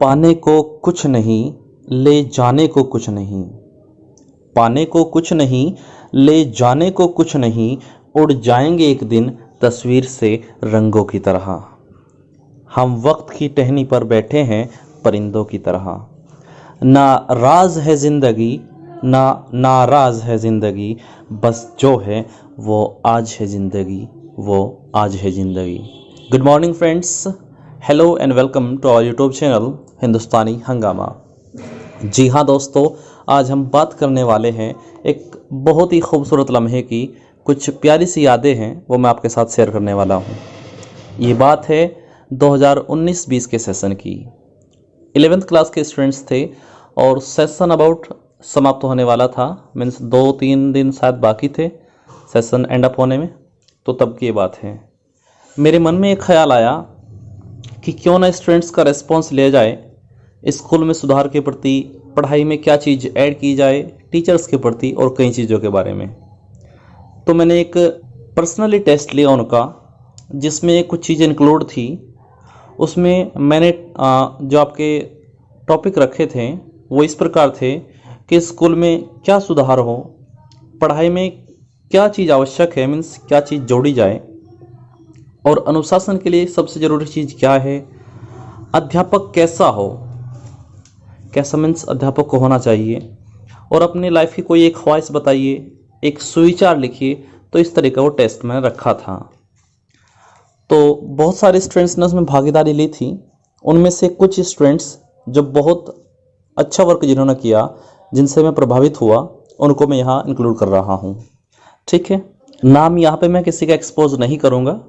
पाने को कुछ नहीं, ले जाने को कुछ नहीं। पाने को कुछ नहीं, ले जाने को कुछ नहीं, उड़ जाएंगे एक दिन तस्वीर से रंगों की तरह। हम वक्त की टहनी पर बैठे हैं परिंदों की तरह। ना राज है ज़िंदगी, ना नाराज है ज़िंदगी, बस जो है वो आज है ज़िंदगी, वो आज है ज़िंदगी। Good morning friends, hello and welcome to our YouTube channel Hindustani Hungama. जी हाँ दोस्तों, आज हम बात करने वाले हैं एक बहुत ही खूबसूरत लम्हे की। कुछ प्यारी सी यादें हैं, वो मैं आपके साथ शेयर करने वाला हूँ। ये बात है 2019-20 के सेशन की। 11th क्लास के स्टूडेंट्स थे और सेशन अबाउट समाप्त होने वाला था। मीन्स 2-3 दिन शायद बाकी थे सेशन एंड अप होने में। तो तब की ये बात है, मेरे मन में एक ख्याल आया कि क्यों ना स्टूडेंट्स का रेस्पॉन्स लिया जाए, स्कूल में सुधार के प्रति, पढ़ाई में क्या चीज़ ऐड की जाए, टीचर्स के प्रति और कई चीज़ों के बारे में। तो मैंने एक पर्सनली टेस्ट लिया उनका, जिसमें कुछ चीज़ें इंक्लूड थी। उसमें मैंने जो आपके टॉपिक रखे थे वो इस प्रकार थे कि स्कूल में क्या सुधार हो, पढ़ाई में क्या चीज़ आवश्यक है, मीन्स क्या चीज़ जोड़ी जाए, और अनुशासन के लिए सबसे ज़रूरी चीज़ क्या है, अध्यापक कैसा हो, कैसा मीन्स अध्यापक को होना चाहिए, और अपनी लाइफ की कोई एक ख्वाहिश बताइए, एक सुविचार लिखिए। तो इस तरह का वो टेस्ट मैंने रखा था। तो बहुत सारे स्टूडेंट्स ने उसमें भागीदारी ली थी। उनमें से कुछ स्टूडेंट्स जो बहुत अच्छा वर्क जिन्होंने किया, जिनसे मैं प्रभावित हुआ, उनको मैं यहाँ इंक्लूड कर रहा हूँ। ठीक है, नाम यहाँ पे मैं किसी का एक्सपोज नहीं करूँगा,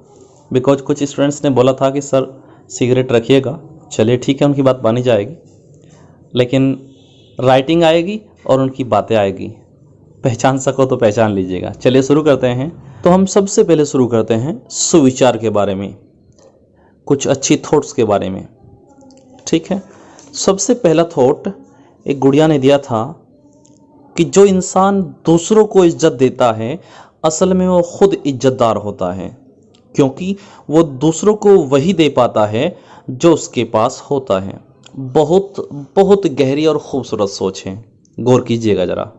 बिकॉज कुछ स्टूडेंट्स ने बोला था कि सर सिगरेट रखिएगा। चलिए ठीक है, उनकी बात मानी जाएगी, लेकिन राइटिंग आएगी और उनकी बातें आएगी। पहचान सको तो पहचान लीजिएगा। चलिए शुरू करते हैं। तो हम सबसे पहले शुरू करते हैं सुविचार के बारे में, कुछ अच्छी थॉट्स के बारे में। ठीक है, सबसे पहला थॉट एक गुड़िया ने दिया था कि जो इंसान दूसरों को इज्जत देता है, असल में वो खुद इज्जतदार होता है, क्योंकि वो दूसरों को वही दे पाता है जो उसके पास होता है। बहुत बहुत गहरी और खूबसूरत सोच है, गौर कीजिएगा ज़रा।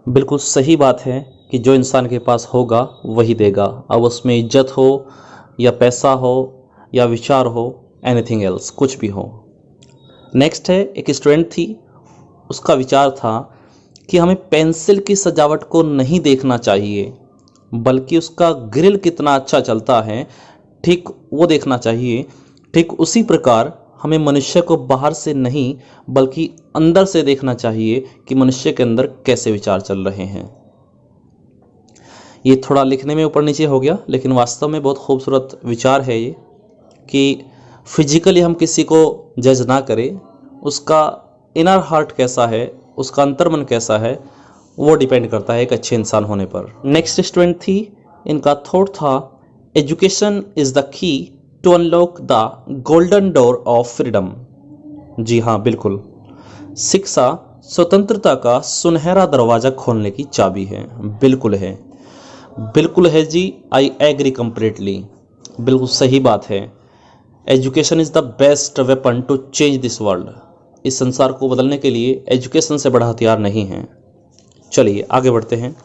बिल्कुल सही बात है कि जो इंसान के पास होगा वही देगा, अब उसमें इज्जत हो या पैसा हो या विचार हो, एनीथिंग एल्स, कुछ भी हो। नेक्स्ट है, एक स्टूडेंट थी, उसका विचार था कि हमें पेंसिल की सजावट को नहीं देखना चाहिए, बल्कि उसका ग्रिल कितना अच्छा चलता है, ठीक वो देखना चाहिए। ठीक उसी प्रकार हमें मनुष्य को बाहर से नहीं बल्कि अंदर से देखना चाहिए कि मनुष्य के अंदर कैसे विचार चल रहे हैं। ये थोड़ा लिखने में ऊपर नीचे हो गया, लेकिन वास्तव में बहुत खूबसूरत विचार है ये, कि फिजिकली हम किसी को जज ना करें, उसका इनर हार्ट कैसा है, उसका अंतर्मन कैसा है, वो डिपेंड करता है एक अच्छे इंसान होने पर। नेक्स्ट स्टूडेंट थी, इनका थॉट था education is the key to unlock the golden door of freedom. जी हाँ, बिल्कुल, शिक्षा स्वतंत्रता का सुनहरा दरवाज़ा खोलने की चाबी है। बिल्कुल है, बिल्कुल है जी, आई एग्री कम्प्लीटली। बिल्कुल सही बात है। Education is the best weapon to change this world. इस संसार को बदलने के लिए एजुकेशन से बड़ा हथियार नहीं है। चलिए आगे बढ़ते हैं।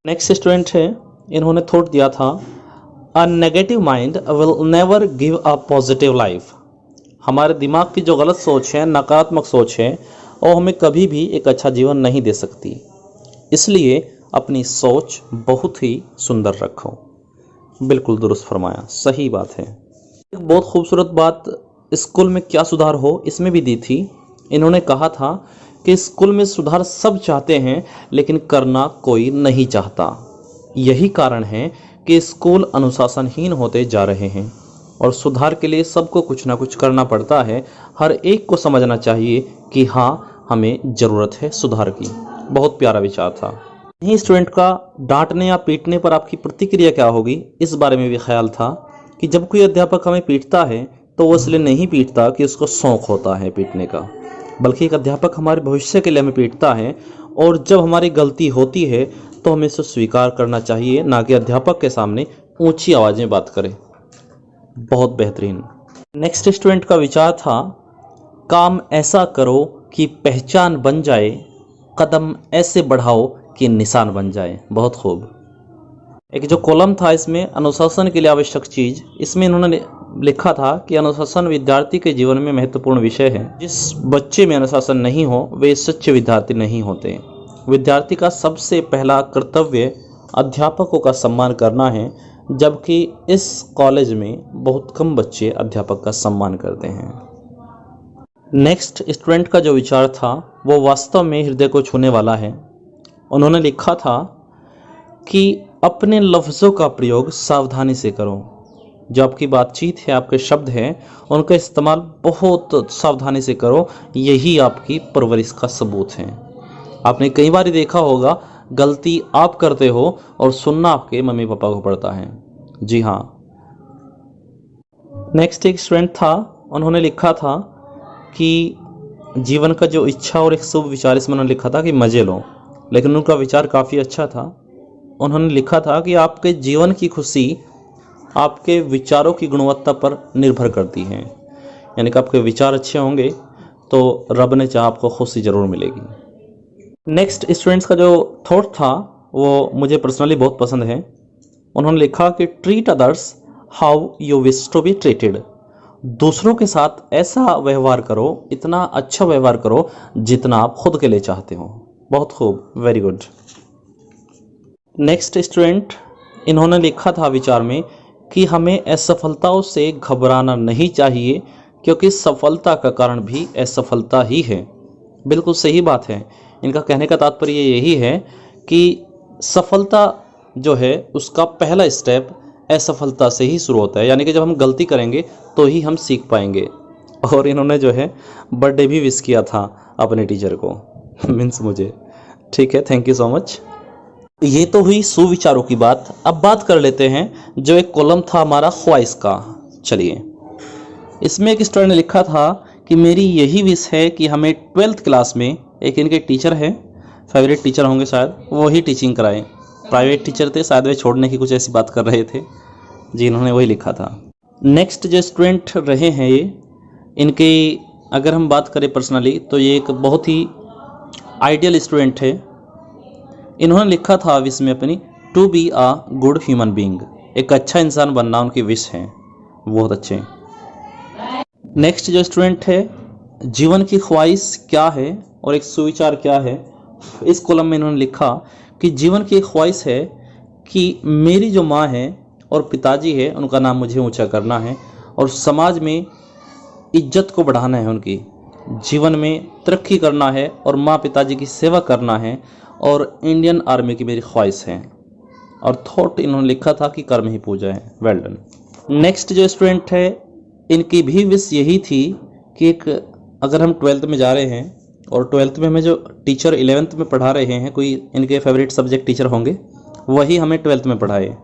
नेक्स्ट स्टूडेंट है, इन्होंने थॉट दिया था a negative mind will never give a positive life. हमारे दिमाग की जो गलत सोच है, नकारात्मक सोच है, वो हमें कभी भी एक अच्छा जीवन नहीं दे सकती। इसलिए अपनी सोच बहुत ही सुंदर रखो। बिल्कुल दुरुस्त फरमाया, सही बात है। एक बहुत खूबसूरत बात स्कूल में क्या सुधार हो, इसमें भी दी थी। इन्होंने कहा था कि स्कूल में सुधार सब चाहते हैं, लेकिन करना कोई नहीं चाहता। यही कारण है कि स्कूल अनुशासनहीन होते जा रहे हैं, और सुधार के लिए सबको कुछ ना कुछ करना पड़ता है। हर एक को समझना चाहिए कि हाँ, हमें ज़रूरत है सुधार की। बहुत प्यारा विचार था। यही स्टूडेंट का डांटने या पीटने पर आपकी प्रतिक्रिया क्या होगी, इस बारे में भी ख्याल था कि जब कोई अध्यापक हमें पीटता है तो वो इसलिए नहीं पीटता कि उसको शौक होता है पीटने का, बल्कि एक अध्यापक हमारे भविष्य के लिए हमें पीटता है, और जब हमारी गलती होती है तो हमें इसे स्वीकार करना चाहिए, ना कि अध्यापक के सामने ऊंची आवाज़ में बात करें। बहुत बेहतरीन। नेक्स्ट स्टूडेंट का विचार था काम ऐसा करो कि पहचान बन जाए, कदम ऐसे बढ़ाओ कि निशान बन जाए। बहुत खूब। एक जो कॉलम था इसमें अनुशासन के लिए आवश्यक चीज, इसमें इन्होंने लिखा था कि अनुशासन विद्यार्थी के जीवन में महत्वपूर्ण विषय है। जिस बच्चे में अनुशासन नहीं हो वे सच्चे विद्यार्थी नहीं होते। विद्यार्थी का सबसे पहला कर्तव्य अध्यापकों का सम्मान करना है, जबकि इस कॉलेज में बहुत कम बच्चे अध्यापक का सम्मान करते हैं। नेक्स्ट स्टूडेंट का जो विचार था वो वास्तव में हृदय को छूने वाला है। उन्होंने लिखा था कि अपने लफ्ज़ों का प्रयोग सावधानी से करो। जो आपकी बातचीत है, आपके शब्द हैं, उनका इस्तेमाल बहुत सावधानी से करो। यही आपकी परवरिश का सबूत है। आपने कई बार देखा होगा गलती आप करते हो और सुनना आपके मम्मी पापा को पड़ता है। जी हाँ। नेक्स्ट एक स्टूडेंट था, उन्होंने लिखा था कि जीवन का जो इच्छा और एक शुभ विचार, इसमें उन्होंने लिखा था कि मज़े लो, लेकिन उनका विचार काफ़ी अच्छा था। उन्होंने लिखा था कि आपके जीवन की खुशी आपके विचारों की गुणवत्ता पर निर्भर करती है। यानी कि आपके विचार अच्छे होंगे तो रब ने चाहा आपको खुशी ज़रूर मिलेगी। नेक्स्ट स्टूडेंट्स का जो थॉट था वो मुझे पर्सनली बहुत पसंद है। उन्होंने लिखा कि treat others how you wish to be treated. दूसरों के साथ ऐसा व्यवहार करो, इतना अच्छा व्यवहार करो जितना आप खुद के लिए चाहते हो। बहुत खूब, वेरी गुड। नेक्स्ट स्टूडेंट, इन्होंने लिखा था विचार में कि हमें असफलताओं से घबराना नहीं चाहिए, क्योंकि सफलता का कारण भी असफलता ही है। बिल्कुल सही बात है। इनका कहने का तात्पर्य यही है कि सफलता जो है उसका पहला स्टेप असफलता से ही शुरू होता है। यानी कि जब हम गलती करेंगे तो ही हम सीख पाएंगे। और इन्होंने जो है बर्थडे भी विश किया था अपने टीचर को, मीन्स मुझे। ठीक है, थैंक यू सो मच। ये तो हुई सुविचारों की बात। अब बात कर लेते हैं जो एक कॉलम था हमारा ख्वाहिश का। चलिए, इसमें एक स्टूडेंट ने लिखा था कि मेरी यही विश है कि हमें 12th क्लास में, एक इनके टीचर है, फेवरेट टीचर होंगे शायद, वो ही टीचिंग कराएं। प्राइवेट टीचर थे, शायद वे छोड़ने की कुछ ऐसी बात कर रहे थे। जी, इन्होंने वही लिखा था। नेक्स्ट जो स्टूडेंट रहे हैं ये, इनकी अगर हम बात करें पर्सनली तो ये एक बहुत ही आइडियल स्टूडेंट है। इन्होंने लिखा था विश में अपनी, to be a good human being. एक अच्छा इंसान बनना उनकी विश है। बहुत अच्छे। नेक्स्ट जो स्टूडेंट है, जीवन की ख्वाहिश क्या है और एक सुविचार क्या है, इस कॉलम में इन्होंने लिखा कि जीवन की एक ख्वाहिश है कि मेरी जो माँ है और पिताजी है उनका नाम मुझे ऊंचा करना है और समाज में इज्जत को बढ़ाना है, उनकी जीवन में तरक्की करना है और माँ पिताजी की सेवा करना है, और इंडियन आर्मी की मेरी ख्वाहिश है। और थॉट इन्होंने लिखा था कि कर्म ही पूजा है। Well done. नेक्स्ट जो स्टूडेंट है, इनकी भी विश यही थी कि एक, अगर हम 12th में जा रहे हैं और 12th में हमें जो टीचर 11th में पढ़ा रहे हैं, कोई इनके फेवरेट सब्जेक्ट टीचर होंगे, वही हमें 12th में पढ़ाए।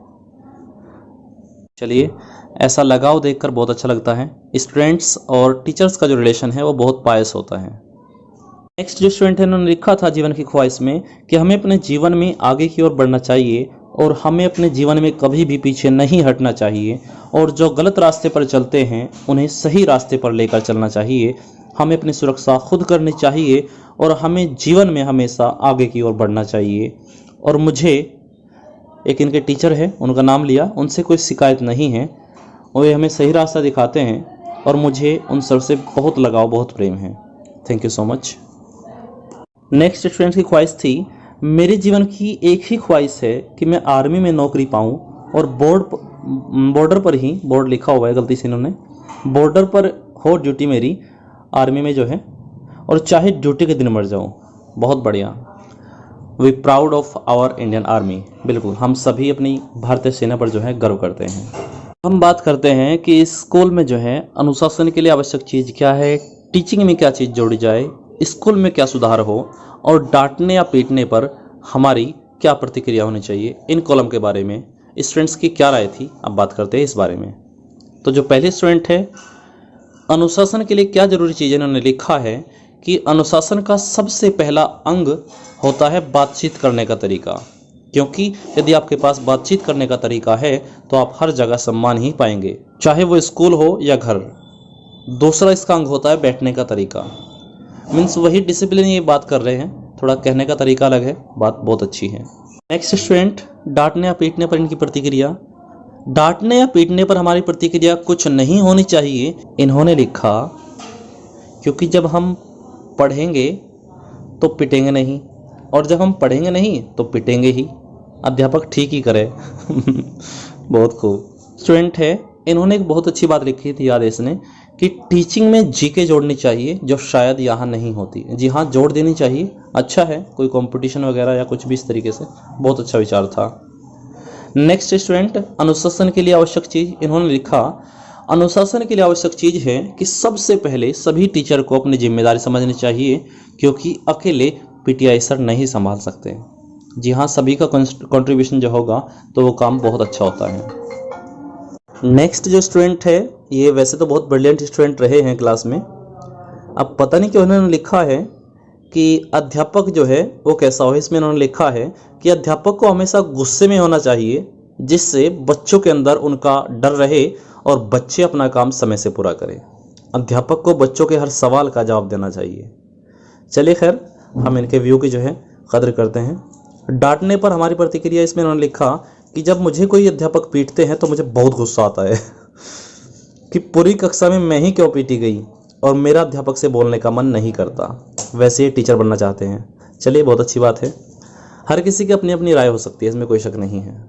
चलिए, ऐसा लगाव देखकर बहुत अच्छा लगता है। स्टूडेंट्स और टीचर्स का जो रिलेशन है वो बहुत पायस होता है। नेक्स्ट जो स्टूडेंट है, उन्होंने लिखा था जीवन की ख्वाहिश में कि हमें अपने जीवन में आगे की ओर बढ़ना चाहिए और हमें अपने जीवन में कभी भी पीछे नहीं हटना चाहिए, और जो गलत रास्ते पर चलते हैं उन्हें सही रास्ते पर लेकर चलना चाहिए। हमें अपनी सुरक्षा खुद करनी चाहिए और हमें जीवन में हमेशा आगे की ओर बढ़ना चाहिए। और मुझे, एक इनके टीचर है, उनका नाम लिया, उनसे कोई शिकायत नहीं है, वे हमें सही रास्ता दिखाते हैं और मुझे उन सर से बहुत लगाव, बहुत प्रेम है। Thank you so much. Next student की ख्वाहिश थी, मेरे जीवन की एक ही ख्वाहिश है कि मैं आर्मी में नौकरी पाऊं और बॉर्डर पर ही, बोर्ड लिखा हुआ है गलती से इन्होंने, बॉर्डर पर हो ड्यूटी मेरी आर्मी में जो है, और चाहे ड्यूटी के दिन मर जाऊं। बहुत बढ़िया। We proud of our Indian army. बिल्कुल, हम सभी अपनी भारतीय सेना पर जो है गर्व करते हैं। हम बात करते हैं कि स्कूल में जो है अनुशासन के लिए आवश्यक चीज़ क्या है, टीचिंग में क्या चीज़ जोड़ी जाए, स्कूल में क्या सुधार हो, और डांटने या पीटने पर हमारी क्या प्रतिक्रिया होनी चाहिए। इन कॉलम के बारे में स्टूडेंट्स की क्या राय थी, अब बात करते हैं इस बारे में। तो जो पहले स्टूडेंट है, अनुशासन के लिए क्या जरूरी चीज़ें, इन्होंने लिखा है कि अनुशासन का सबसे पहला अंग होता है बातचीत करने का तरीका, क्योंकि यदि आपके पास बातचीत करने का तरीका है तो आप हर जगह सम्मान ही पाएंगे, चाहे वो स्कूल हो या घर। दूसरा इसका अंग होता है बैठने का तरीका। मीन्स वही डिसिप्लिन ये बात कर रहे हैं, थोड़ा कहने का तरीका अलग है, बात बहुत अच्छी है। नेक्स्ट स्टूडेंट, डांटने या पीटने पर इनकी प्रतिक्रिया। डांटने या पीटने पर हमारी प्रतिक्रिया कुछ नहीं होनी चाहिए। इन्होंने लिखा क्योंकि जब हम पढ़ेंगे तो पिटेंगे नहीं, और जब हम पढ़ेंगे नहीं तो पिटेंगे ही। अध्यापक ठीक ही करे। बहुत खूब। स्टूडेंट है, इन्होंने एक बहुत अच्छी बात लिखी थी, याद है इसने, कि टीचिंग में जीके जोड़नी चाहिए जो शायद यहाँ नहीं होती। जी हाँ, जोड़ देनी चाहिए। अच्छा है, कोई कंपटीशन वगैरह या कुछ भी इस तरीके से। बहुत अच्छा विचार था। नेक्स्ट स्टूडेंट, अनुशासन के लिए आवश्यक चीज़। इन्होंने लिखा अनुशासन के लिए आवश्यक चीज़ है कि सबसे पहले सभी टीचर को अपनी जिम्मेदारी समझनी चाहिए, क्योंकि अकेले पीटीआई सर नहीं संभाल सकते। जी हाँ, सभी का कंट्रीब्यूशन जो होगा तो वो काम बहुत अच्छा होता है। नेक्स्ट जो स्टूडेंट है, ये वैसे तो बहुत ब्रिलियंट स्टूडेंट रहे हैं क्लास में। अब पता नहीं क्यों इन्होंने लिखा है कि अध्यापक जो है वो कैसा हो। इसमें इन्होंने लिखा है कि अध्यापक को हमेशा गुस्से में होना चाहिए, जिससे बच्चों के अंदर उनका डर रहे और बच्चे अपना काम समय से पूरा करें। अध्यापक को बच्चों के हर सवाल का जवाब देना चाहिए। चलिए खैर, हम इनके व्यू की जो है कदर करते हैं। डांटने पर हमारी प्रतिक्रिया, इसमें इन्होंने लिखा कि जब मुझे कोई अध्यापक पीटते हैं तो मुझे बहुत गुस्सा आता है कि पूरी कक्षा में मैं ही क्यों पीटी गई, और मेरा अध्यापक से बोलने का मन नहीं करता। वैसे ही टीचर बनना चाहते हैं। चलिए, बहुत अच्छी बात है। हर किसी की अपनी अपनी राय हो सकती है, इसमें कोई शक नहीं है।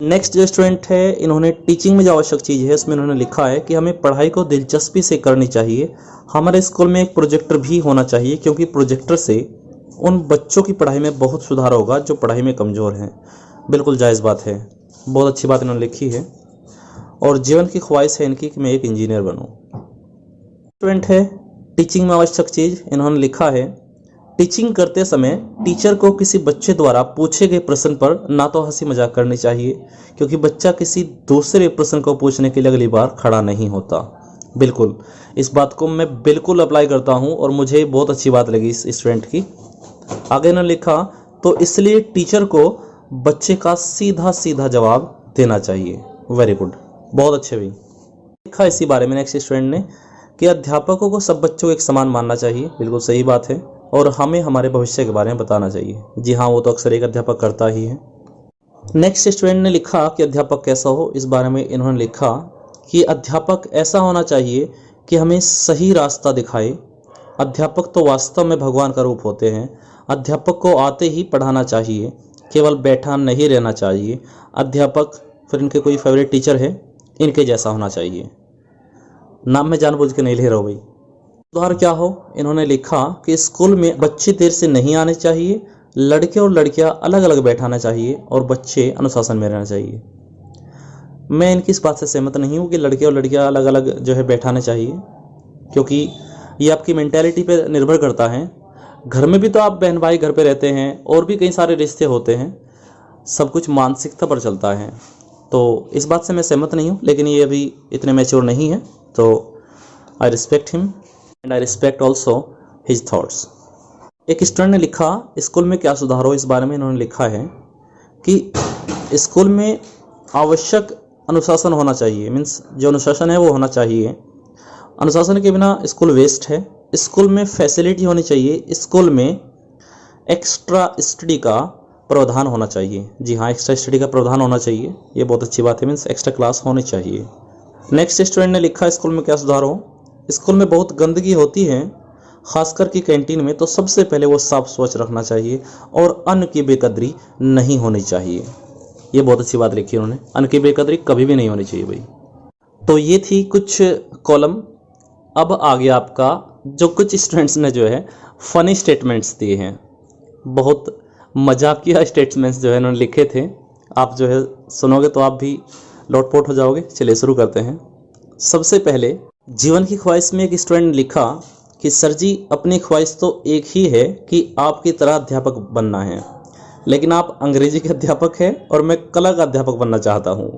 नेक्स्ट जो स्टूडेंट है, इन्होंने टीचिंग में जो आवश्यक चीज़ है इसमें इन्होंने लिखा है कि हमें पढ़ाई को दिलचस्पी से करनी चाहिए। हमारे स्कूल में एक प्रोजेक्टर भी होना चाहिए, क्योंकि प्रोजेक्टर से उन बच्चों की पढ़ाई में बहुत सुधार होगा जो पढ़ाई में कमज़ोर हैं। बिल्कुल जायज़ बात है, बहुत अच्छी बात इन्होंने लिखी है। और जीवन की ख्वाहिश है इनकी कि मैं एक इंजीनियर बनूं। स्टूडेंट है, टीचिंग में आवश्यक चीज़। इन्होंने लिखा है टीचिंग करते समय टीचर को किसी बच्चे द्वारा पूछे गए प्रश्न पर ना तो हंसी मजाक करनी चाहिए, क्योंकि बच्चा किसी दूसरे प्रश्न को पूछने के लिए अगली बार खड़ा नहीं होता। बिल्कुल, इस बात को मैं बिल्कुल अप्लाई करता हूं और मुझे बहुत अच्छी बात लगी इस स्टूडेंट की। आगे इन्होंने लिखा तो इसलिए टीचर को बच्चे का सीधा सीधा जवाब देना चाहिए। वेरी गुड, बहुत अच्छे भी लिखा इसी बारे में। नेक्स्ट स्टूडेंट ने कि अध्यापकों को सब बच्चों को एक समान मानना चाहिए। बिल्कुल सही बात है, और हमें हमारे भविष्य के बारे में बताना चाहिए। जी हाँ, वो तो अक्सर एक अध्यापक करता ही है। नेक्स्ट स्टूडेंट ने लिखा कि अध्यापक कैसा हो। इस बारे में इन्होंने लिखा कि अध्यापक ऐसा होना चाहिए कि हमें सही रास्ता दिखाए। अध्यापक तो वास्तव में भगवान का रूप होते हैं। अध्यापक को आते ही पढ़ाना चाहिए, केवल बैठा नहीं रहना चाहिए। अध्यापक, फिर इनके कोई फेवरेट टीचर है, इनके जैसा होना चाहिए। नाम मैं जानबूझ के नहीं ले रहा हूँ भाई। सुधार क्या हो, इन्होंने लिखा कि स्कूल में बच्चे देर से नहीं आने चाहिए, लड़के और लड़कियां अलग अलग बैठाना चाहिए और बच्चे अनुशासन में रहना चाहिए। मैं इनकी इस बात से सहमत नहीं हूँ कि लड़के और लड़कियां अलग अलग जो है बैठाना चाहिए, क्योंकि ये आपकी मेंटालिटी पे निर्भर करता है। घर में भी तो आप बहन भाई घर पे रहते हैं और भी कई सारे रिश्ते होते हैं, सब कुछ मानसिकता पर चलता है। तो इस बात से मैं सहमत नहीं हूँ, लेकिन ये अभी इतने मैच्योर नहीं है, तो I respect him and I respect also his thoughts. एक स्टूडेंट ने लिखा स्कूल में क्या सुधार हो। इस बारे में इन्होंने लिखा है कि स्कूल में आवश्यक अनुशासन होना चाहिए। मीन्स जो अनुशासन है वो होना चाहिए। अनुशासन के बिना स्कूल वेस्ट है। स्कूल में फैसिलिटी होनी चाहिए। स्कूल में एक्स्ट्रा स्टडी का प्रावधान होना चाहिए। जी हाँ, एक्स्ट्रा स्टडी का प्रावधान होना चाहिए, ये बहुत अच्छी बात है। मीन्स एक्स्ट्रा क्लास होनी चाहिए। नेक्स्ट स्टूडेंट ने लिखा स्कूल में क्या सुधार हो। स्कूल में बहुत गंदगी होती है, खासकर कि कैंटीन में, तो सबसे पहले वो साफ स्वच्छ रखना चाहिए और अन्न की बेकदरी नहीं होनी चाहिए। ये बहुत अच्छी बात लिखी उन्होंने, अन्न की बेकदरी कभी भी नहीं होनी चाहिए भाई। तो ये थी कुछ कॉलम। अब आ गया आपका जो कुछ स्टूडेंट्स ने जो है फनी स्टेटमेंट्स दिए हैं, बहुत मजाकिया स्टेटमेंट्स जो है उन्होंने लिखे थे। आप जो है सुनोगे तो आप भी लोटपोट हो जाओगे। चलिए शुरू करते हैं। सबसे पहले जीवन की ख्वाहिश में एक स्टूडेंट ने लिखा कि सर जी, अपनी ख्वाहिश तो एक ही है कि आपकी तरह अध्यापक बनना है, लेकिन आप अंग्रेजी के अध्यापक हैं और मैं कला का अध्यापक बनना चाहता हूँ।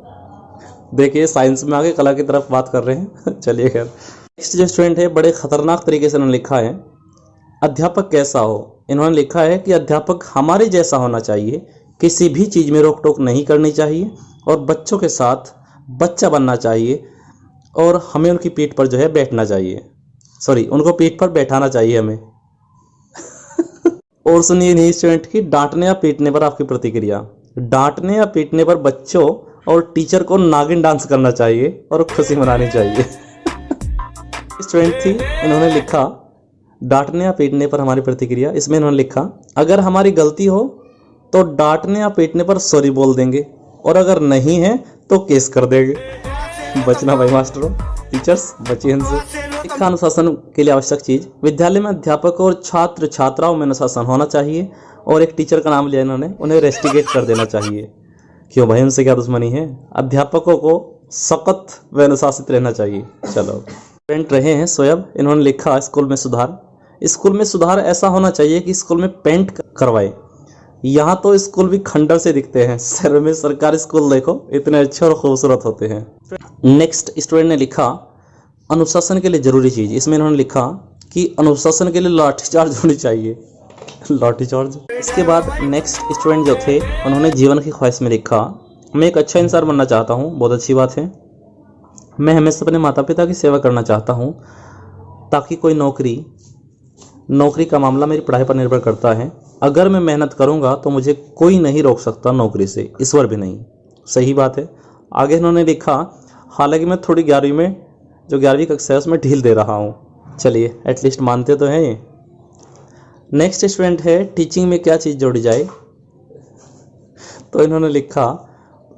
देखिए, साइंस में आगे कला की तरफ बात कर रहे हैं। चलिए खैर। नेक्स्ट जो स्टूडेंट है, बड़े खतरनाक तरीके से उन्होंने लिखा है अध्यापक कैसा हो। इन्होंने लिखा है कि अध्यापक हमारे जैसा होना चाहिए, किसी भी चीज़ में रोक टोक नहीं करनी चाहिए और बच्चों के साथ बच्चा बनना चाहिए। और हमें उनकी पीठ पर जो है बैठना चाहिए, सॉरी उनको पीठ पर बैठाना चाहिए हमें। और सुनिए इन्हीं स्टूडेंट की डांटने या पीटने पर आपकी प्रतिक्रिया। डांटने या पीटने पर बच्चों और टीचर को नागिन डांस करना चाहिए और खुशी मनानी चाहिए। स्टूडेंट थी, इन्होंने लिखा डांटने या पीटने पर हमारी प्रतिक्रिया। इसमें इन्होंने लिखा अगर हमारी गलती हो तो डांटने या पीटने पर सॉरी बोल देंगे, और अगर नहीं है तो केस कर देंगे। बचना भाई मास्टरों, टीचर्स बचिए इनसे। शिक्षा अनुशासन के लिए आवश्यक चीज, विद्यालय में अध्यापक और छात्र छात्राओं में अनुशासन होना चाहिए। और एक टीचर का नाम लिया इन्होंने, उन्हें रेस्टिकेट कर देना चाहिए। क्यों भाई, उनसे क्या दुश्मनी है? अध्यापकों को सख्त व अनुशासित रहना चाहिए। चलो स्टूडेंट रहे हैं सोयब, इन्होंने लिखा स्कूल में सुधार। स्कूल में सुधार ऐसा होना चाहिए कि स्कूल में पेंट करवाए। यहाँ तो स्कूल भी खंडर से दिखते हैं, शहर में सरकारी स्कूल देखो इतने अच्छे और खूबसूरत होते हैं। नेक्स्ट स्टूडेंट ने लिखा अनुशासन के लिए जरूरी चीज। इसमें इन्होंने लिखा कि अनुशासन के लिए लाठीचार्ज होनी चाहिए। लाठीचार्ज। इसके बाद नेक्स्ट स्टूडेंट जो थे उन्होंने जीवन की ख्वाहिश में लिखा मैं एक अच्छा इंसान बनना चाहता हूँ। बहुत अच्छी बात है। मैं हमेशा अपने माता पिता की सेवा करना चाहता हूँ ताकि कोई नौकरी का मामला मेरी पढ़ाई पर निर्भर करता है। अगर मैं मेहनत करूँगा तो मुझे कोई नहीं रोक सकता नौकरी से, ईश्वर भी नहीं। सही बात है। आगे इन्होंने लिखा हालांकि मैं थोड़ी 11वीं में जो 11वीं कक्षा है उसमें ढील दे रहा हूँ। चलिए एटलीस्ट मानते तो हैं ये। नेक्स्ट स्टूडेंट है टीचिंग में क्या चीज़ जोड़ी जाए। तो इन्होंने लिखा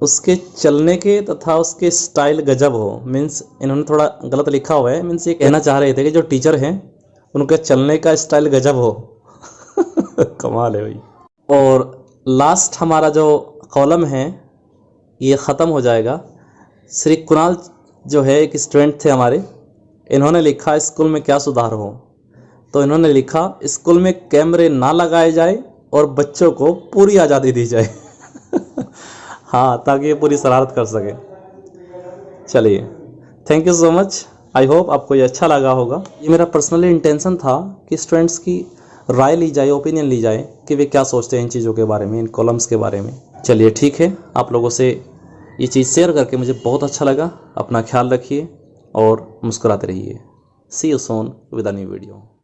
उसके चलने के तथा उसके स्टाइल गजब हो। मीन्स इन्होंने थोड़ा गलत लिखा हुआ है। मीन्स ये कहना चाह रहे थे कि जो टीचर हैं उनके चलने का स्टाइल गजब हो। कमाल है भाई। और लास्ट हमारा जो कॉलम है ये ख़त्म हो जाएगा। श्री कुणाल जो है एक स्टूडेंट थे हमारे, इन्होंने लिखा स्कूल में क्या सुधार हो। तो इन्होंने लिखा स्कूल में कैमरे ना लगाए जाए और बच्चों को पूरी आज़ादी दी जाए। हाँ, ताकि ये पूरी शरारत कर सके। चलिए thank you so much. I hope आपको ये अच्छा लगा होगा। ये मेरा पर्सनली इंटेंशन था कि स्टूडेंट्स की राय ली जाए, ओपिनियन ली जाए कि वे क्या सोचते हैं इन चीज़ों के बारे में, इन कॉलम्स के बारे में। चलिए ठीक है, आप लोगों से ये चीज़ शेयर करके मुझे बहुत अच्छा लगा। अपना ख्याल रखिए और मुस्कुराते रहिए। See you soon with a new video.